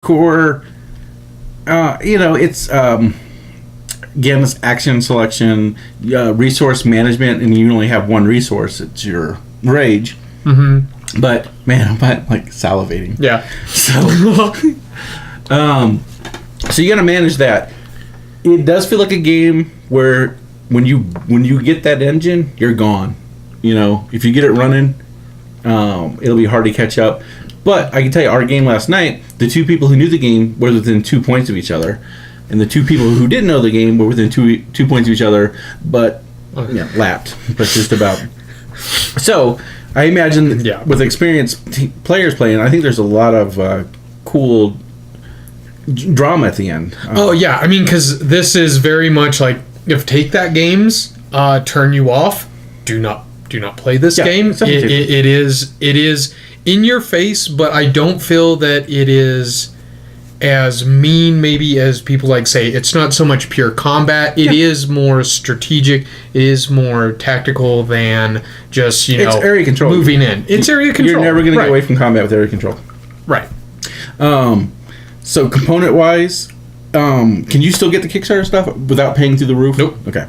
core. It's again, it's action selection, resource management, and you only have one resource. It's your rage. Mm-hmm. But man, I'm like salivating. Yeah. So you got to manage that. It does feel like a game where when you get that engine, you're gone. If you get it running, it'll be hard to catch up. But I can tell you, our game last night, the two people who knew the game were within 2 points of each other, and the two people who didn't know the game were within two points of each other, but lapped, but just about. So I imagine with experienced players playing, I think there's a lot of cool drama at the end. I mean, because this is very much like if Take That games turn you off, do not play this game. It is in your face, but I don't feel that it is as mean maybe as people like say. It's not so much pure combat. It is more strategic. It is more tactical than just it's area control. Moving in. It's area control. You're never going to get away from combat with area control. Right. So component wise, can you still get the Kickstarter stuff without paying through the roof? Nope. Okay.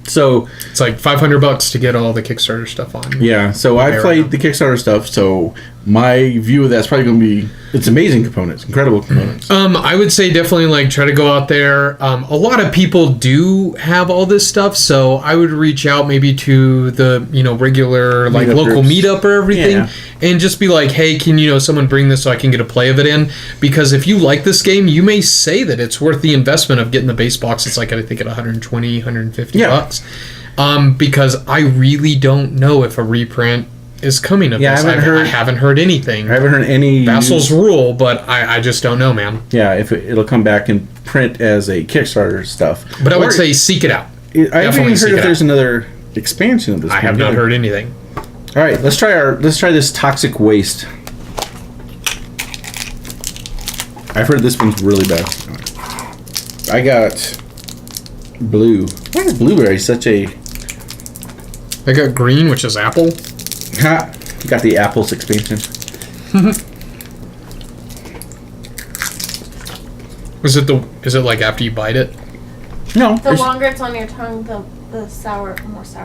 So it's like $500 to get all the Kickstarter stuff on. Yeah. So I played the Kickstarter stuff. So my view of that's probably going to be it's amazing components, incredible components. I would say definitely try to go out there. A lot of people do have all this stuff, so I would reach out maybe to the regular meetup local groups. meetup or everything, and just be like, hey, can someone bring this so I can get a play of it in? Because if you like this game, you may say that it's worth the investment of getting the base box. It's like I think at $120, $150. Because I really don't know if a reprint is coming of this. I haven't heard anything. I haven't heard any Vassals rule, but I just don't know, man. Yeah, if it'll come back and print as a Kickstarter stuff. But I would say seek it out. I haven't even heard if there's another expansion of this. I have not heard anything. All right, let's try this Toxic Waste. I've heard this one's really bad. I got blue. Why is blueberry such a? I got green, which is apple. Ha! You got the apples expansion. Is it like after you bite it? No. The longer it's on your tongue, the more sour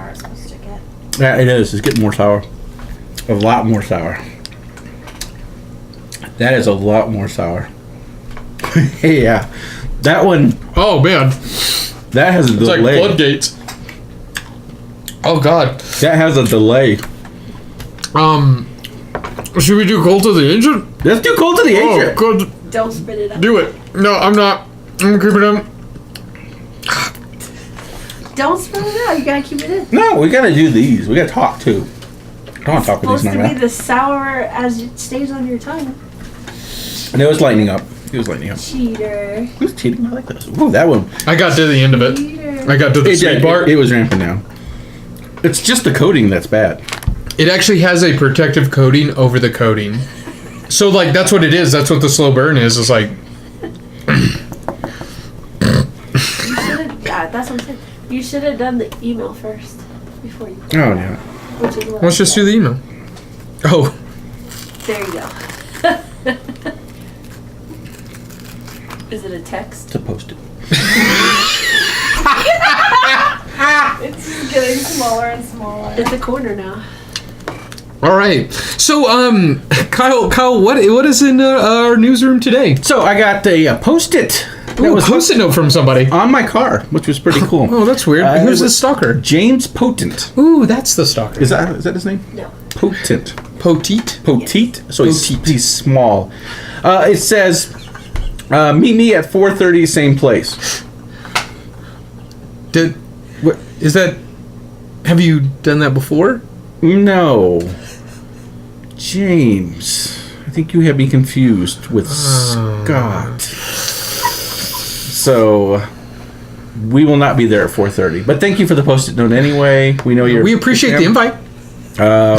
it's supposed to get. Yeah, it is. It's getting more sour. A lot more sour. That is a lot more sour. Yeah. That one. Oh, man. That has a delay. It's like floodgates. Oh, God. That has a delay. Should we do Cold to the Ancient? Let's do Cold to the Ancient. Oh, good. Don't spit it out. Do it. No, I'm not. I'm keeping it in. Don't spit it out. You gotta keep it in. No, we gotta do these. We gotta talk too. I don't want to talk with these It's supposed to now. be the sour as it stays on your tongue. And it was lightening up. It was lightening up. Cheater. Who's cheating? I like this. Ooh, that one. I got to the end of it. Cheater. I got to the sweet part. It was ramping down. It's just the coating that's bad. It actually has a protective coating over the coating. So, that's what it is. That's what the slow burn is. It's like... That's what I'm saying. You should have done the email first before you. Oh, yeah. Which is what Let's just do the email. Oh. There you go. Is it a text? It's a post-it. It's getting smaller and smaller. It's a corner now. All right. So, Kyle, what is in our newsroom today? So I got a post-it. Ooh, a post-it note from somebody on my car, which was pretty cool. Oh, that's weird. Who's the stalker? James Potent. Ooh, that's the stalker. Is that his name? No. Potent. Petite? Petite? So he's small. It says, meet me at 4:30, same place. Have you done that before? No. James. I think you have me confused with Scott. So we will not be there at 4:30. But thank you for the post-it note anyway. We know We appreciate the invite.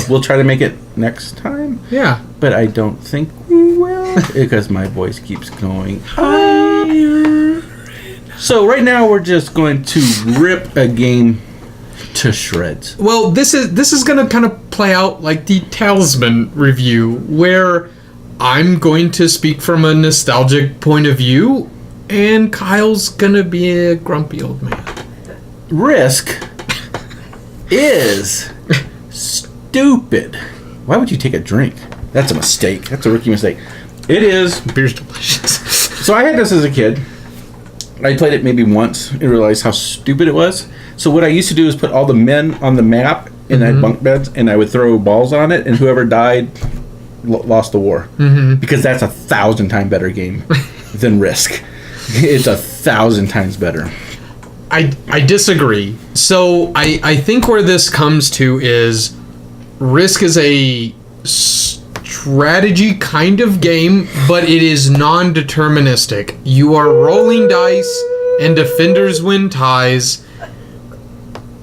We'll try to make it next time. Yeah. But I don't think we will because my voice keeps going higher. So right now we're just going to rip a game to shreds. Well, this is going to kind of play out like the Talisman review, where I'm going to speak from a nostalgic point of view, and Kyle's gonna be a grumpy old man. Risk is stupid. Why would you take a drink? That's a mistake. That's a rookie mistake. It is. Beer's delicious. So I had this as a kid. I played it maybe once and realized how stupid it was. So what I used to do is put all the men on the map in that bunk beds, and I would throw balls on it, and whoever died lost the war. Because that's 1,000 times better game than Risk. It's 1,000 times better. I disagree. So I think where this comes to is Risk is a strategy kind of game, but it is non-deterministic. You are rolling dice, and defenders win ties.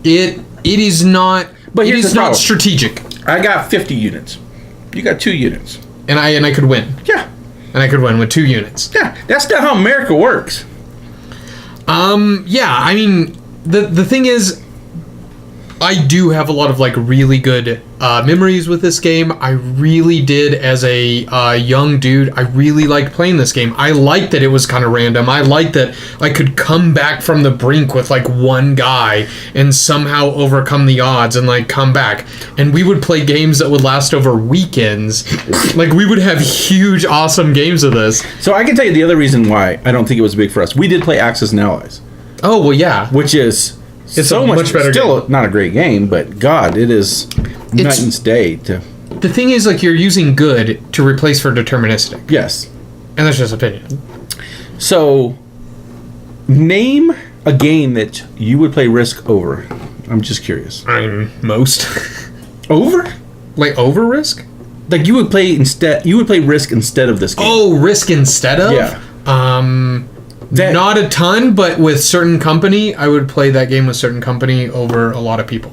It is not. But it here's is the not problem. strategic. I got 50 units. You got 2 units. And I could win. Yeah. And I could win with 2 units. Yeah. That's not how America works. Yeah, I mean, the thing is, I do have a lot of, like, really good memories with this game. I really did as a young dude. I really liked playing this game. I liked that it was kind of random. I liked that I could come back from the brink with, like, one guy and somehow overcome the odds and, like, come back. And we would play games that would last over weekends. Like, we would have huge, awesome games of this. So I can tell you the other reason why I don't think it was big for us. We did play Axis and Allies, Oh, well, yeah. which is It's so a much better still game. not a great game, but God, it is night and day to. The thing is, like, you're using good to replace for deterministic. Yes. And that's just opinion. So, name a game that you would play Risk over. I'm just curious. I'm most. Over? Like, over Risk? Like you would play instead. You would play Risk instead of this game. Oh, Risk instead of? Yeah. That- Not a ton, but with certain company, I would play that game with certain company over a lot of people.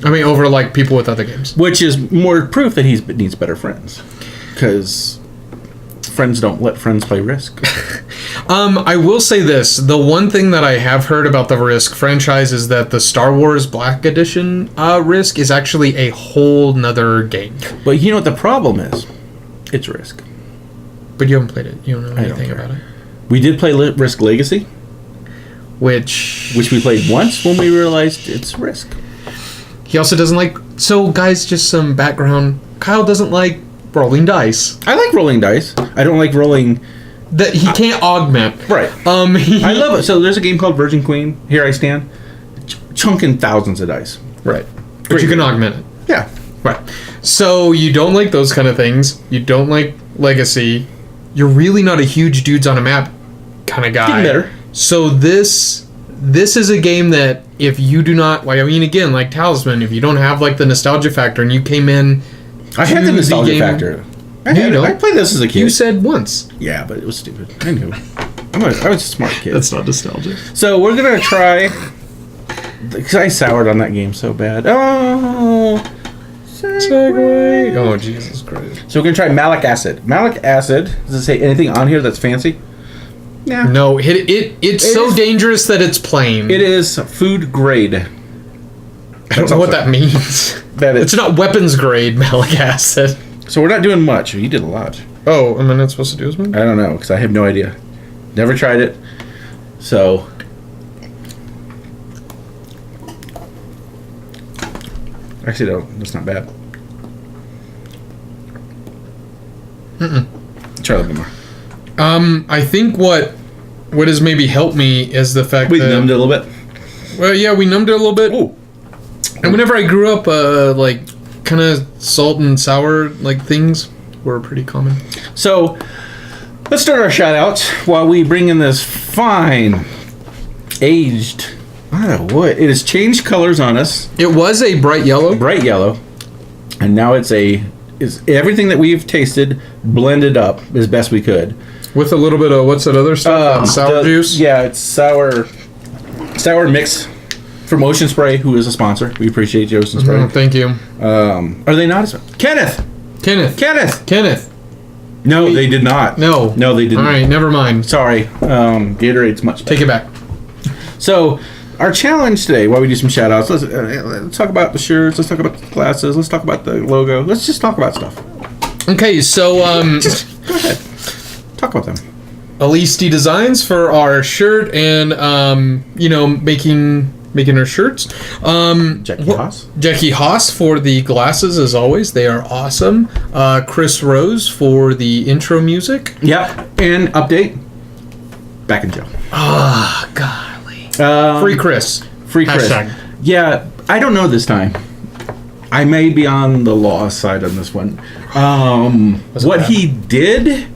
I mean, over, like, people with other games. Which is more proof that he needs better friends, because friends don't let friends play Risk. I will say this. The one thing that I have heard about the Risk franchise is that the Star Wars Black Edition Risk is actually a whole nother game. But you know what the problem is? It's Risk. But you haven't played it. You don't know I don't anything care. about it. We did play Risk Legacy, Which we played once when we realized it's Risk. he also doesn't like. So, guys, just some background. Kyle doesn't like rolling dice. I like rolling dice. I don't like rolling. That he can't augment. Right. I love it. So there's a game called Virgin Queen. Here I stand, chunking thousands of dice. Right. But you can augment it. Yeah. Right. So you don't like those kind of things. You don't like Legacy. You're really not a huge dudes on a map kind of guy. Getting better. So this is a game that if you do not, like, I mean, again, like Talisman, if you don't have, like, the nostalgia factor and you came in, I had the to nostalgia game- factor. I You had it. know. I played this as a kid. you said once. Yeah, but it was stupid. I knew. I was a smart kid. not nostalgia. So we're gonna try. Because I soured on that game so bad. Oh. Segway. Oh, Jesus Christ. So we're gonna try Malic Acid. Malic Acid. Does it say anything on here that's fancy? Yeah. No, it's so is- dangerous that it's plain. It is food grade. I don't know what that means. That It's is. not weapons grade malic acid. So we're not doing much. You did a lot. Oh, am I not supposed to do this one? I don't know because I have no idea. Never tried it. So. Actually, no, that's not bad. Try a little bit more. I think what has maybe helped me is the fact We that numbed it a little bit. well, yeah, we numbed it a little bit. Ooh. And whenever I grew up, like kind of salt and sour like things were pretty common. So, let's start our shout outs while we bring in this fine, aged. I don't know what. It has changed colors on us. It was a bright yellow. Bright yellow. And now it's everything that we've tasted blended up as best we could. With a little bit of what's that other stuff? Sour juice. Yeah, it's sour mix from Ocean Spray, who is a sponsor. We appreciate you, Ocean Spray. Oh, thank you, Are they not? Kenneth. Kenneth. No, they did not. No, they didn't. All right, never mind. Sorry. Gatorade's much better. Take it back. So, our challenge today, while we do some shout outs, let's talk about the shirts, let's talk about the glasses, let's talk about the logo, let's just talk about stuff. Okay, so Go ahead. Talk about them. Elise D Designs for our shirt and making our shirts. Jackie Haas. Jackie Haas for the glasses, as always. They are awesome. Chris Rose for the intro music. Yep. And update. Back in jail. Ah, golly. Free Chris. Free Chris. Hashtag. Yeah, I don't know this time. I may be on the law side on this one. What bad. he did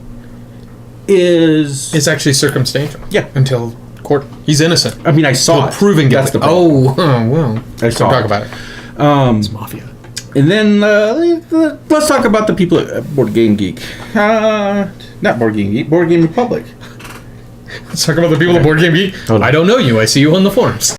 is... It's actually circumstantial. Yeah. Until court. He's innocent. I mean, I saw Until it. proven That's guilty. the problem. Well. I saw Talk it. about it. It's Mafia. And then let's talk about the people at Board Game Geek. Not Board Game Geek, Board Game Republic. Let's talk about the people at Board Game Geek. Hold on. I don't know you. I see you on the forums.